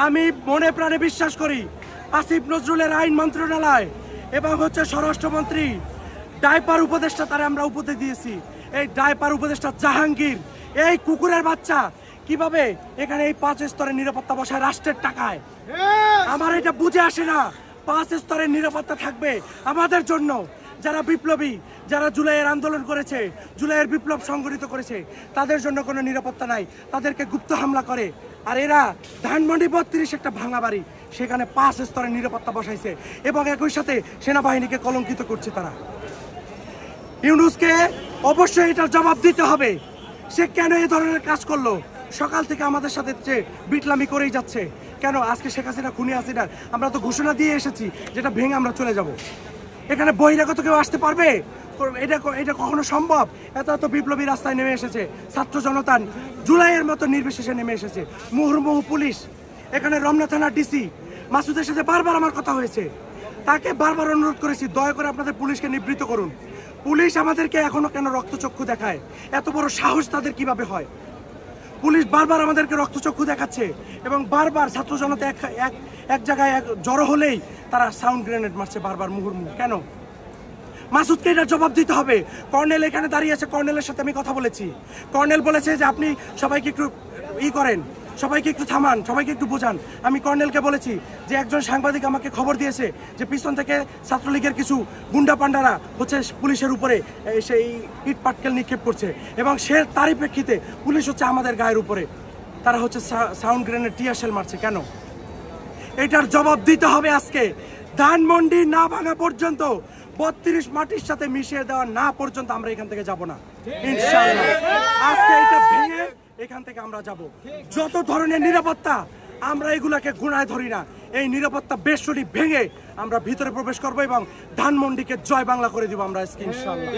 আমি মনে প্রাণে বিশ্বাস করি আসিফ নজরুলের আইন মন্ত্রণালয় এবং স্বরাষ্ট্রমন্ত্রী ডাইপার উপদেষ্টা তারা আমরা উপদেশ দিয়েছি। এই ডাইপার উপদেষ্টা জাহাঙ্গীর এই কুকুরের বাচ্চা কিভাবে এখানে এই 5 স্তরের নিরাপত্তা বসায় রাষ্ট্রের টাকায়। আমার এটা বুঝে আসে না। 5 স্তরের নিরাপত্তা থাকবে আমাদের জন্য, যারা বিপ্লবী, যারা জুলাইয়ের আন্দোলন করেছে, জুলাইয়ের বিপ্লব সংগঠিত করেছে, তাদের জন্য কোনো নিরাপত্তা নাই। তাদেরকে গুপ্ত হামলা করে। আর এরা ধানমন্ডি 32 একটা ভাঙা বাড়ি, সেখানে 5 স্তরের নিরাপত্তা বসাইছে এবং একই সাথে সেনাবাহিনীকে কলঙ্কিত করছে। তারা ইউনূসকে অবশ্যই এটার জবাব দিতে হবে। সে কেন এই ধরনের কাজ করলো? সকাল থেকে আমাদের সাথে বিটলামি করেই যাচ্ছে। কেন আজকে শেখ হাসিনা খুনি হাসিনা আমরা তো ঘোষণা দিয়ে এসেছি যেটা ভেঙে আমরা চলে যাব। এখানে বহিরাগত কেউ আসতে পারবে? এটা কখনো সম্ভব? এত বিপ্লবী রাস্তায় নেমে এসেছে, ছাত্র জনতা জুলাইয়ের মতো নির্বিশেষে নেমে এসেছে, মুহুর্মুহু পুলিশ। এখানে রমনা থানার ডিসি মাসুদের সাথে বারবার আমার কথা হয়েছে, তাকে বারবার অনুরোধ করেছি দয়া করে আপনাদের পুলিশকে নিবৃত্ত করুন। পুলিশ আমাদেরকে এখনো কেন রক্তচক্ষু দেখায়? এত বড় সাহস তাদের কিভাবে হয়? পুলিশ বারবার আমাদেরকে রক্তচক্ষু দেখাচ্ছে এবং বারবার ছাত্র জনতা এক জায়গায় জড়ো হলেই তারা সাউন্ড গ্রেনেড মারছে বারবার মুহুর্মুহু। কেন? মাসুদকে এটার জবাব দিতে হবে। কর্নেল এখানে দাঁড়িয়ে আছে, কর্নেলের সাথে আমি কথা বলেছি। কর্নেল বলেছে যে আপনি সবাইকে একটু করেন, সবাইকে একটু থামান, সবাইকে একটু বোঝান। আমি কর্নেলকে বলেছি যে একজন সাংবাদিক আমাকে খবর দিয়েছে যে পিছন থেকে ছাত্রলীগের কিছু গুন্ডা পান্ডারা পুলিশের উপরে সেই ইট পাটকেল নিক্ষেপ করছে এবং তারই প্রেক্ষিতে পুলিশ আমাদের গায়ের উপরে তারা সাউন্ড গ্রেনেড টিয়ার শেল মারছে। কেন? এটার জবাব দিতে হবে আজকে। ধানমন্ডি না ভাঙা পর্যন্ত, 32 মাটির সাথে মিশিয়ে দেওয়া না পর্যন্ত আমরা এখান থেকে যাব না ইনশাআল্লাহ। আজকে এটা ভেঙে এখান থেকে আমরা যাব। যত ধরনের নিরাপত্তা আমরা এগুলাকে গুনায় ধরি না। এই নিরাপত্তা বেষ্টনী ভেঙে আমরা ভিতরে প্রবেশ করব এবং ধানমন্ডিকে জয় বাংলা করে দিব আমরা ইনশাআল্লাহ।